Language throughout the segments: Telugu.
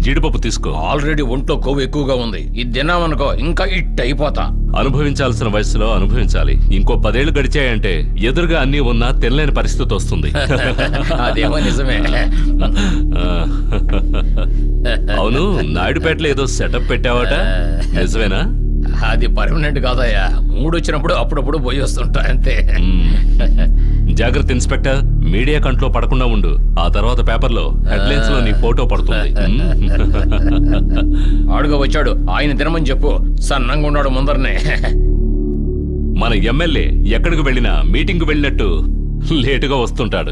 జీడిపప్పు తీసుకో. ఆల్రెడీ ఒంట్లో కొవ్వు ఎక్కువగా ఉంది. ఇది తిన్నామనుకో ఇంకా ఇట్ అయిపోతా. అనుభవించాల్సిన వయసులో అనుభవించాలి. ఇంకో 10 ఏళ్లు గడిచాయంటే ఎదురుగా అన్నీ ఉన్నా తినలేని పరిస్థితి వస్తుంది. అదేమో నిజమే. అవును, నాయుడుపేటలో ఏదో సెటప్ పెట్టావట, నిజమేనా? అది పర్మనెంట్ కాదయ్యా, మూడు వచ్చినప్పుడు అప్పుడప్పుడు పోయి వస్తుంటా అంతే. జాగ్రత్త ఇన్స్పెక్టర్, మీడియా కంట్లో పడకుండా ఉండు. ఆ తర్వాత పేపర్లో హెడ్లైన్స్ లో నీ ఫోటో పడుతుంది. ఆడుగా వచ్చాడు, ఆయన తినమని చెప్పు. సన్నంగా ఉన్నాడు ముందరనే. మన ఎమ్మెల్యే ఎక్కడికి వెళ్ళినా మీటింగ్ వెళ్ళినట్టు లేటుగా వస్తుంటాడు.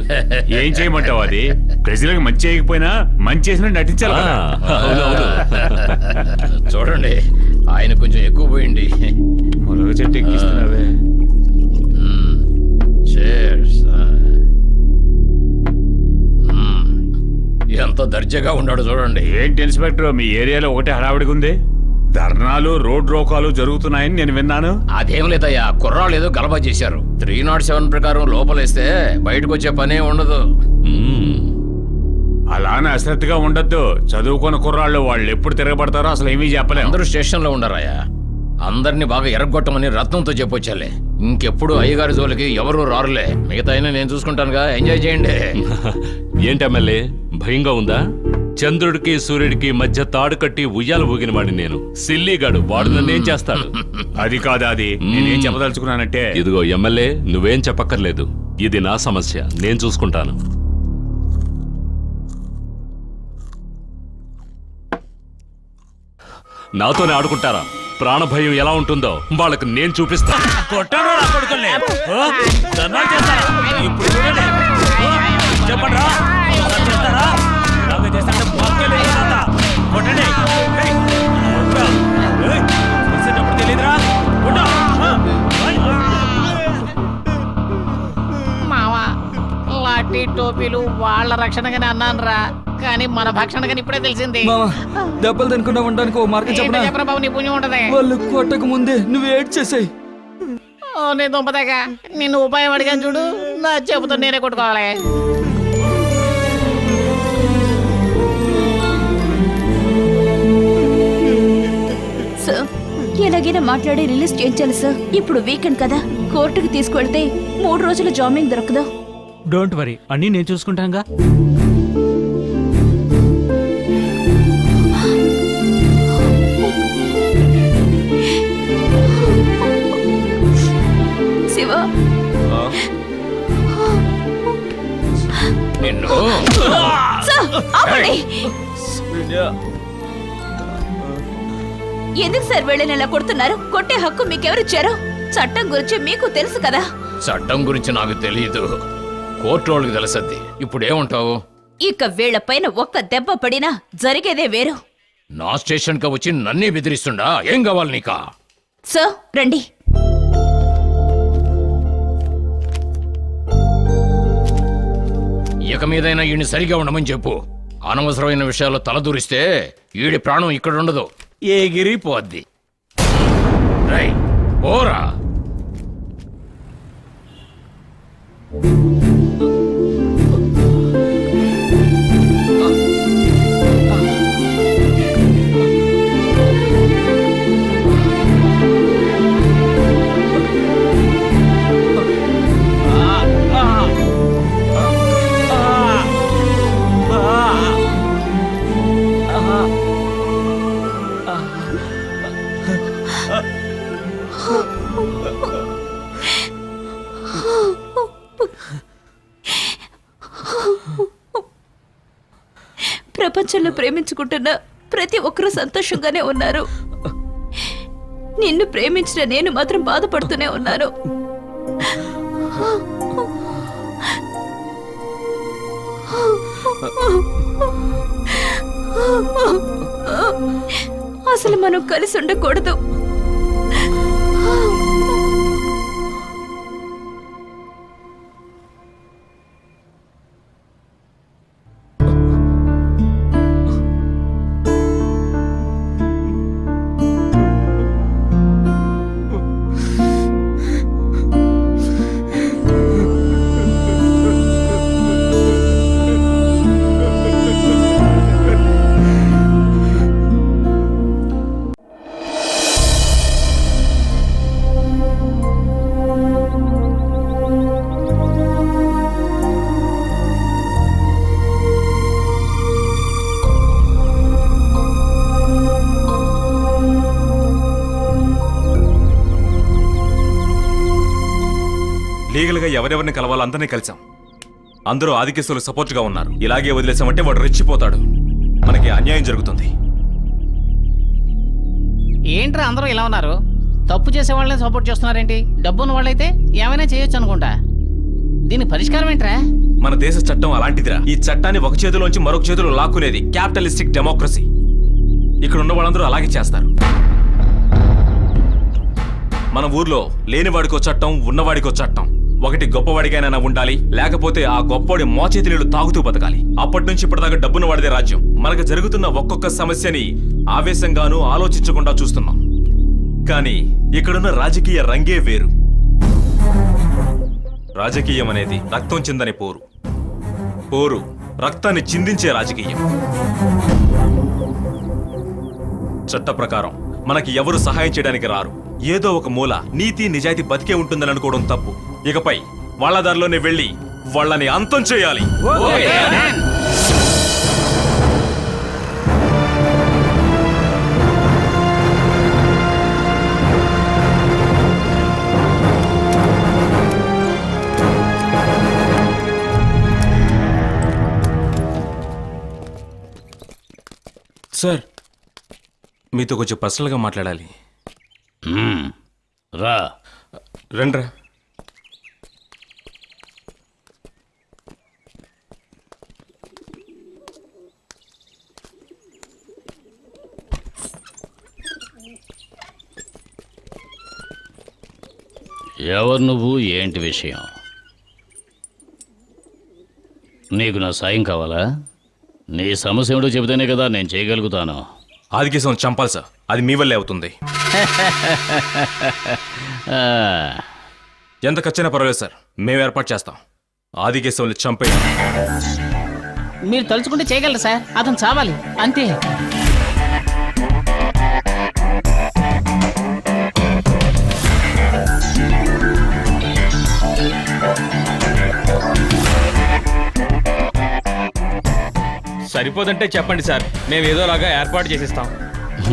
ఏం చేయమంటావు? అది ప్రజలకు మంచి చేయకపోయినా మంచి చేసిన నటించాలి కదా. అవునవును. చూడండి, ఆయన కొంచెం ఎక్కువ పోయింది. మునగ చెట్టు ఎక్కిస్తున్నావే. Cheers. ఎంత దర్జాగా ఉన్నాడు చూడండి. ఏంటి ఇన్స్పెక్టర్, మీ ఏరియాలో ఒకటే హడావిడిగా ఉంది. ధర్నాలు, రోడ్ రోకాలు జరుగుతున్నాయని నేను విన్నాను. అదేం లేదయ్యా, కుర్రాళ్ళు ఏదో గలబా చేశారు. 307 ప్రకారం లోపలేస్తే బయటకు వచ్చే పనే ఉండదు. అలానే అశ్రద్ధగా ఉండొద్దు. చదువుకున్న కుర్రాళ్ళు వాళ్ళు ఎప్పుడు తిరగబడతారో అసలు ఏమీ చెప్పలేము. అందరూ స్టేషన్ లో ఉండరాయా. అందరినీ బాగా ఎరగొట్టమని రత్నంతో చెప్పొచ్చాలే. ఇంకెప్పుడు అయ్యగారి జోలికి ఎవరు రారులే. మిగతా అయినా నేను చూసుకుంటానుగా, ఎంజాయ్ చేయండి. ఏంటి ఎమ్మెల్యే, భయంగా ఉందా? చంద్రుడికి సూర్యుడికి మధ్య తాడు కట్టి ఉయ్యాలు ఊగిన వాడిని నేను. సిల్లీగాడు, వాడు నన్నేం చేస్తాడు? అది కాదా, అది నేనేం చెప్పదలుచుకున్నానంటే. ఇదిగో ఎమ్మెల్యే, నువ్వేం చెప్పక్కర్లేదు. ఇది నా సమస్య, నేను చూసుకుంటాను. నాతోనే ఆడుకుంటారా? ప్రాణభయం ఎలా ఉంటుందో వాళ్ళకి నేను చూపిస్తా. మావా, లాఠీ టోపీలు వాళ్ళ రక్షణగానే అన్నాను రా, కానీ మన భక్షణగాని ఇప్పుడే తెలిసింది. దెబ్బలు తినకుండా ఉండడానికి ఓ మార్గం చెప్పనా? చెప్పరా బాబు, నీ పుణ్యం ఉంటది. వాళ్ళు కొట్టక ముందే నువ్వు ఏడ్ చేసాయి. నీ దుంపదాకా నిన్ను ఉపాయం అడిగాను చూడు, నా చెబుతా నేనే కొట్టుకోవాలి. సార్, ఎలాగైనా మాట్లాడి రిలీజ్ చేయించాలి సార్. ఇప్పుడు వీకెండ్ కదా, కోర్టుకి తీసుకెళ్తే 3 రోజుల జామీన్ దొరకదు. డోంట్ వరీ, అన్నీ నేను చూసుకుంటాగా. శివ, నిన్ను సార్, ఆపండి. ఎందుకు సార్ వీళ్ళని ఇలా కొడుతున్నారు? కొట్టే హక్కు మీకెవరిచ్చారు? చట్టం గురించి మీకు తెలుసు కదా. చట్టం గురించి నాకు తెలియదు, కోర్టు వాళ్ళకి తెలుసద్ది. ఇప్పుడేమంటావు? ఇక వీళ్ళ పైన ఒక్క దెబ్బ పడినా జరిగేదే వేరు. నా స్టేషన్ కి వచ్చి నన్నే బెదిరిస్తుండా? ఏం కావాలి నీకా? సార్ రండి. ఇక మీదైనా ఈయన సరిగా ఉండమని చెప్పు. అనవసరమైన విషయాల్లో తలదూరిస్తే ఈడి ప్రాణం ఇక్కడ ఉండదు, ఎగిరిపోద్ది. రై ఓరా. ప్రపంచంలో ప్రేమించుకుంటున్న ప్రతి ఒక్కరూ సంతోషంగానే ఉన్నారు. నిన్ను ప్రేమించిన నేను మాత్రం బాధపడుతూనే ఉన్నాను. అసలు మనం కలిసి ఉండకూడదు. గా ఎవరెవరిని కలవాలో అందరినీ కలిసాం. అందరూ ఆదికేశవులు సపోర్ట్గా ఉన్నారు. ఇలాగే వదిలేసామంటే వాడు రెచ్చిపోతాడు, మనకి అన్యాయం జరుగుతుంది. ఏంట్రా అందరూ ఇలా ఉన్నారు? తప్పు చేసే వాళ్ళని సపోర్ట్ చేస్తున్నారేంటి? డబ్బున్న వాళ్ళైతే ఏమైనా చేయొచ్చు అనుకుంటా. దీనికి పరిష్కారం ఏంట్రా? మన దేశ చట్టం అలాంటిదిరా. ఈ చట్టాన్ని ఒక చేతిలోంచి మరొక చేతిలో లాక్కునేది క్యాపిటలిస్టిక్ డెమోక్రసీ. ఇక్కడ ఉన్న వాళ్ళందరూ అలాగే చేస్తారు. మన ఊర్లో లేనివాడికో చట్టం, ఉన్నవాడికో చట్టం. ఒకటి గొప్పవాడికైనా ఉండాలి, లేకపోతే ఆ గొప్పవాడి మోచేతి నీళ్లు తాగుతూ బతకాలి. అప్పటి నుంచి ఇప్పటిదాకా డబ్బున్న వాడిదే రాజ్యం. మనకు జరుగుతున్న ఒక్కొక్క సమస్యని ఆవేశంగానూ ఆలోచించకుండా చూస్తున్నాం. కానీ ఇక్కడున్న రాజకీయ రంగే వేరు. రాజకీయం అనేది రక్తం చిందని పోరు. పోరు రక్తాన్ని చిందించే రాజకీయం. చట్ట ప్రకారం మనకి ఎవరు సహాయం చేయడానికి రారు. ఏదో ఒక మూల నీతి నిజాయితీ బతికే ఉంటుందని అనుకోవడం తప్పు. ఇకపై వాళ్ళ దారిలోనే వెళ్ళి వాళ్ళని అంతం చేయాలి. సార్, మీతో కొంచెం పర్సనల్గా మాట్లాడాలి. రా. రండ్రా. ఎవరు నువ్వు? ఏంటి విషయం? నీకు నా సాయం కావాలా? నీ సమస్య ఏమిటో చెబితేనే కదా నేను చేయగలుగుతాను. ఆదికేశం చంపాలి సార్, అది మీ వల్లే అవుతుంది. ఆ, ఎంత ఖర్చైనా పర్వాలేదు సార్, మేము ఏర్పాటు చేస్తాం. ఆదికేశవుని చంపేయాలి. మీరు తలుచుకుంటే చేయగలరు సార్. అతను చావాలి అంతే. సరిపోదంటే చెప్పండి సార్, మేము ఏదోలాగా ఏర్పాటు చేసిస్తాం.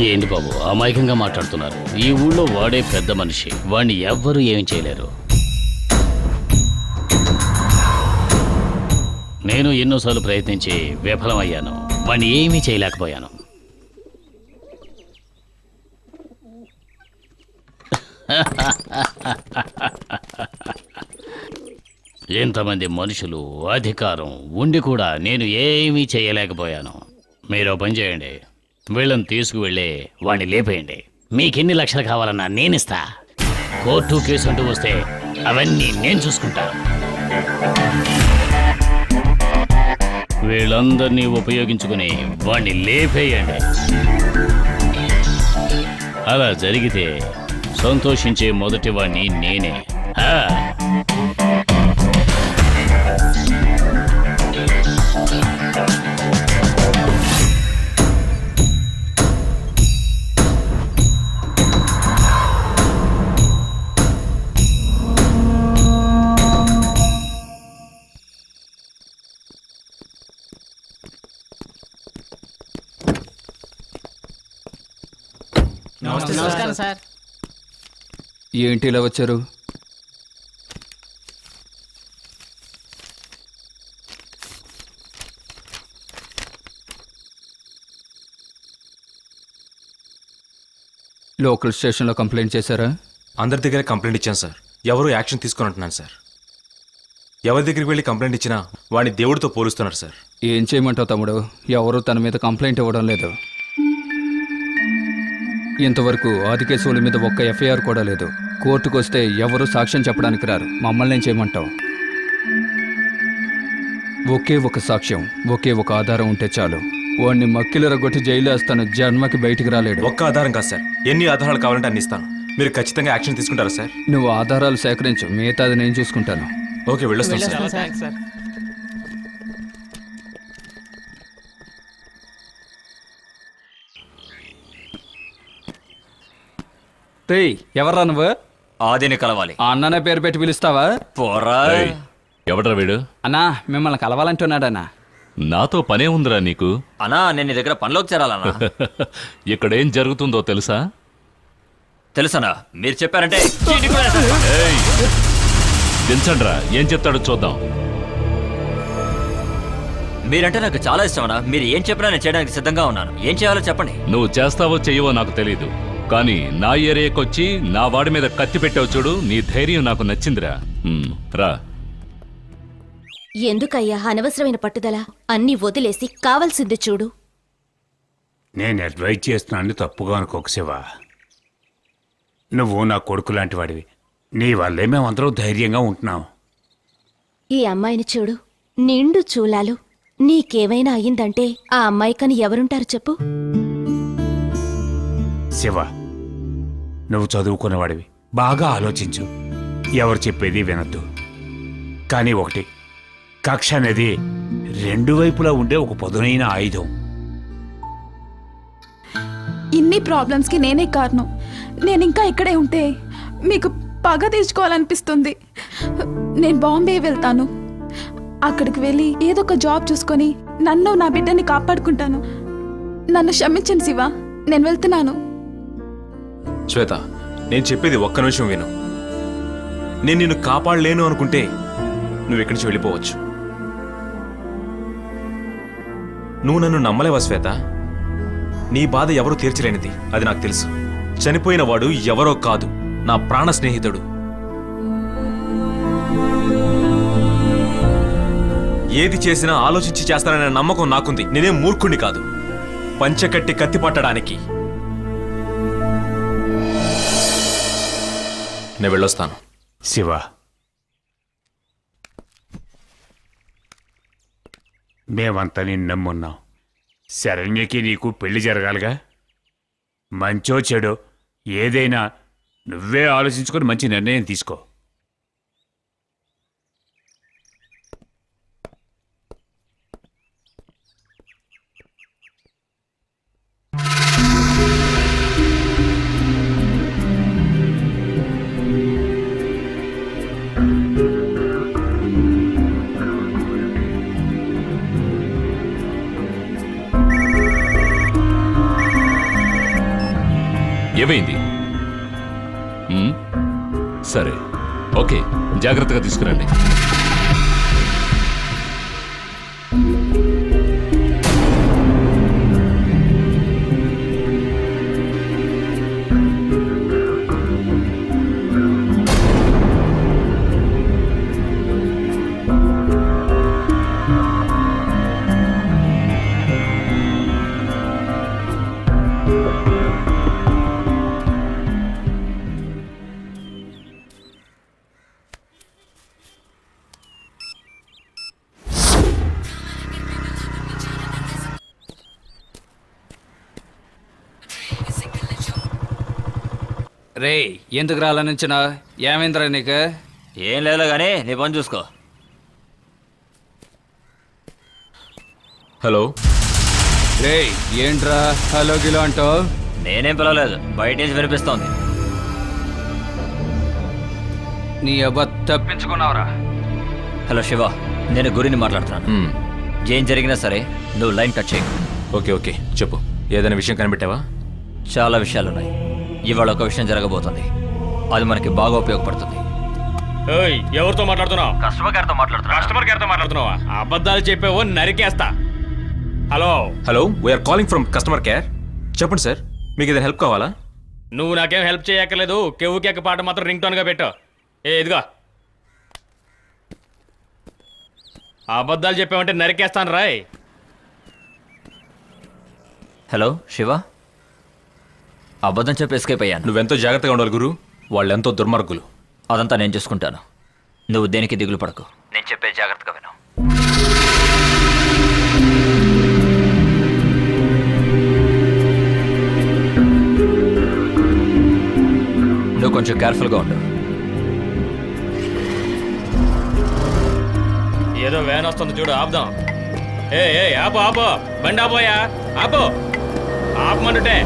ఏంటి బాబు అమాయకంగా మాట్లాడుతున్నారు? ఈ ఊళ్ళో వాడే పెద్ద మనిషి, వాడిని ఎవ్వరూ ఏమి చేయలేరు. నేను ఎన్నోసార్లు ప్రయత్నించి విఫలమయ్యాను. వాడిని ఏమీ చేయలేకపోయాను. ఎంతమంది మనుషులు, అధికారం ఉండి కూడా నేను ఏమీ చేయలేకపోయాను. మీరు ఓ పని చేయండి, వీళ్ళని తీసుకువెళ్ళి వాడిని లేపేయండి. మీకెన్ని లక్షలు కావాలన్నా నేనిస్తా. కోర్టు కేసు అంటూ వస్తే అవన్నీ నేను చూసుకుంటా. వీళ్ళందరినీ ఉపయోగించుకుని వాడిని లేపేయండి. అలా జరిగితే సంతోషించే మొదటి వాడిని నేనే. నమస్కారం సార్. ఏంటి ఇలా వచ్చారు? లోకల్ స్టేషన్లో కంప్లైంట్ చేశారా? అందరి దగ్గర కంప్లైంట్ ఇచ్చాను సార్, ఎవరు యాక్షన్ తీసుకొని అంటున్నాను సార్. ఎవరి దగ్గరికి వెళ్ళి కంప్లైంట్ ఇచ్చినా వాడిని దేవుడితో పోలుస్తున్నారు సార్. ఏం చేయమంటావు తమ్ముడు? ఎవరు తన మీద కంప్లైంట్ ఇవ్వడం లేదు. ఇంతవరకు ఆదికేశవుల మీద ఒక్క ఎఫ్ఐఆర్ కూడా లేదు. కోర్టుకు వస్తే ఎవరు సాక్ష్యం చెప్పడానికి రారు. మమ్మల్ని ఏం చేయమంటావు? ఒకే ఒక సాక్ష్యం, ఒకే ఒక ఆధారం ఉంటే చాలు. వాడిని మక్కిలరగొట్టి జైలు వేస్తాను, జన్మకి బయటికి రాలేడు. ఒక్క ఆధారం కాదు సార్, ఎన్ని ఆధారాలు కావాలంటే అన్ని ఇస్తాను. మీరు ఖచ్చితంగా యాక్షన్ తీసుకుంటారా సార్? నువ్వు ఆధారాలు సేకరించు, మిగతాది నేను చూసుకుంటాను. ఓకే, వెళ్ళొస్తాను సార్. Thanks sir. రేయ్, ఎవర్రా నువ్వు? ఆదిని కలవాలి. ఆ అన్ననే పేరు పెట్టి పిలుస్తావా? పోరా. ఏయ్, ఎవడ్రా వీడు? అన్నా, మిమ్మల్ని కలవాలంటున్నాడన్నా. నాతో పనే ఉందిరా నీకు? అన్నా నేను నీ దగ్గర పనిలోకి చేరాలన్నా. ఇక్కడేం జరుగుతుందో తెలుసా? తెలుసనా? మీరు చెప్పారంటే ఏయ్, దించండ్రా, ఏం చెప్తాడో చూద్దాం. మీరంటే నాకు చాలా ఇష్టమన్నా. మీరు ఏం చెప్పినా నేను చేయడానికి సిద్ధంగా ఉన్నాను. ఏం చేయాలో చెప్పండి. నువ్వు చేస్తావో చెయ్యవో నాకు తెలీదు, కానీ నా ఏరియాకొచ్చి నా వాడి మీద కత్తి పెట్టావు చూడు, నీ ధైర్యం నాకు నచ్చిందిరా. రా. ఎందుకయ్యా అనవసరమైన పట్టుదల? అన్నీ వదిలేసి కావాల్సింది చూడు. నేను అడ్వైజ్ చేస్తున్నాను, తప్పుగా అనుకోకు శివ. నువ్వు నా కొడుకు లాంటి వాడివి. నీ వల్లే మేమందరం ధైర్యంగా ఉంటున్నాం. ఈ అమ్మాయిని చూడు, నిండు చూలాలు. నీకేమైనా అయ్యిందంటే ఆ అమ్మాయికని ఎవరుంటారు చెప్పు? శివ, నువ్వు చదువుకున్నవాడివి, బాగా ఆలోచించు. ఎవరు చెప్పేది వినద్దు. కానీ ఒకటి, కక్ష అనేది రెండు వైపులా ఉండే ఒక పదునైన ఆయుధం. ఇన్ని ప్రాబ్లమ్స్కి నేనే కారణం. నేను ఇంకా ఇక్కడే ఉంటే మీకు పగ తీర్చుకోవాలనిపిస్తుంది. నేను బాంబే వెళ్తాను. అక్కడికి వెళ్ళి ఏదో ఒక జాబ్ చూసుకొని నన్ను నా బిడ్డని కాపాడుకుంటాను. నన్ను క్షమించండి శివ, నేను వెళ్తున్నాను. శ్వేత, నేను చెప్పేది ఒక్క నిమిషం విను. నేను నిన్ను కాపాడలేను అనుకుంటే నువ్వు ఇక్కడి నుంచి వెళ్ళిపోవచ్చు. నువ్వు నన్ను నమ్మలేవా శ్వేత? నీ బాధ ఎవరూ తీర్చలేనిది, అది నాకు తెలుసు. చనిపోయిన వాడు ఎవరో కాదు, నా ప్రాణ స్నేహితుడు. ఏది చేసినా ఆలోచించి చేస్తాననే నమ్మకం నాకుంది. నేనేం మూర్ఖుణ్ణి కాదు, పంచకట్టి కత్తి పట్టడానికి. నేను వెళ్ళొస్తాను. శివ, మేమంతా నిన్ను నమ్మున్నాం. శరణ్యకి నీకు పెళ్లి జరగాలిగా. మంచో చెడో ఏదైనా నువ్వే ఆలోచించుకొని మంచి నిర్ణయం తీసుకో. ఏమైంది? సరే, ఓకే, జాగ్రత్తగా తీసుకురండి. రే, ఎందుకు రాలనించినా? ఏమైందిరా నీకు? ఏం లేదు కానీ నీ పని చూసుకో. హలో. రే, ఏంట్రా హలో గిలో అంటో? నేనేం పిలవలేదు, బయట నుంచి వినిపిస్తోంది. నీ అబ్బా తప్పించుకున్నావురా. హలో శివ, నేను గురిని మాట్లాడుతున్నాను. ఏం జరిగినా సరే నువ్వు లైన్ కట్ చేయి. ఓకే ఓకే, చెప్పు. ఏదైనా విషయం కనిపెట్టావా? చాలా విషయాలున్నాయి. ఇవాళ ఒక విషయం జరగబోతుంది, అది మనకి బాగా ఉపయోగపడుతుంది. ఎవరితో మాట్లాడుతున్నావు? కస్టమర్ కేర్తో మాట్లాడుతున్నా. కస్టమర్ కేర్తో మాట్లాడుతున్నావా? అబద్ధాలు చెప్పావో నరికేస్తా. Hello hello, we're calling from customer care. చెప్పండి సార్, మీకు ఏదైనా హెల్ప్ కావాలా? నువ్వు నాకేం హెల్ప్ చేయక్కర్లేదు. కెవ్వు కేక పాట మాత్రం రింగ్ టోన్గా పెట్టు. ఇదిగో, అబద్ధాలు చెప్పావంటే నరికేస్తాను రాయ్. హలో శివ, అబద్ధం చెప్పి ఎస్కేప్ అయ్యాను. నువ్వెంతో జాగ్రత్తగా ఉండాలి గురు, వాళ్ళెంతో దుర్మార్గులు. అదంతా నేను చూసుకుంటాను. నువ్వు దేనికి దిగులు పడకు. నేను చెప్పే జాగ్రత్తగా విను. నువ్వు కొంచెం కేర్ఫుల్గా ఉండు. ఏదో వ్యాన్ వస్తుంది చూడు, ఆపుదాం. ఆపు ఆపు, బండి ఆపోయా, ఆపు, ఆపమంటుంటే.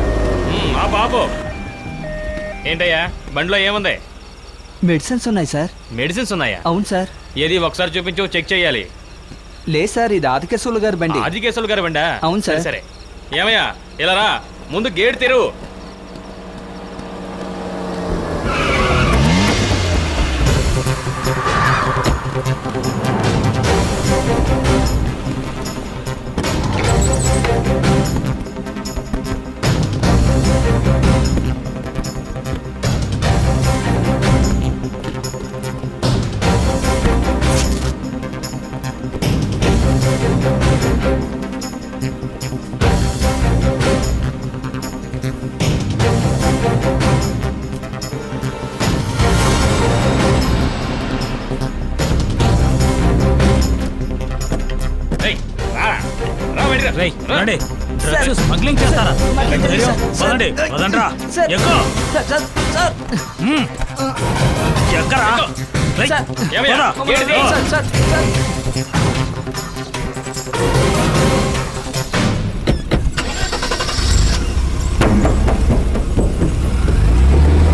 ఆపు ఆపు. ఏంటయ్యా బండిలో ఏముంది? మెడిసిన్స్ ఉన్నాయి సార్. మెడిసిన్స్ ఉన్నాయా? అవును సార్. ఏది ఒకసారి చూపించు, చెక్ చేయాలి. లేదు సార్, ఇది ఆదికేశ్వర్లు గారి బండి. ఆదికేశ్వర్లు గారి బండా? అవును సార్. సరే, ఏమయ్యా ఇలా రా, ముందు గేట్ తెరువు. ఏయ్, రా. రా, బయటికి రా. రా. స్మగ్లింగ్ చేస్తారా వదండ్రా ఎక్కువ ఎక్కరా ఏమయ్యా? ఏంటిది?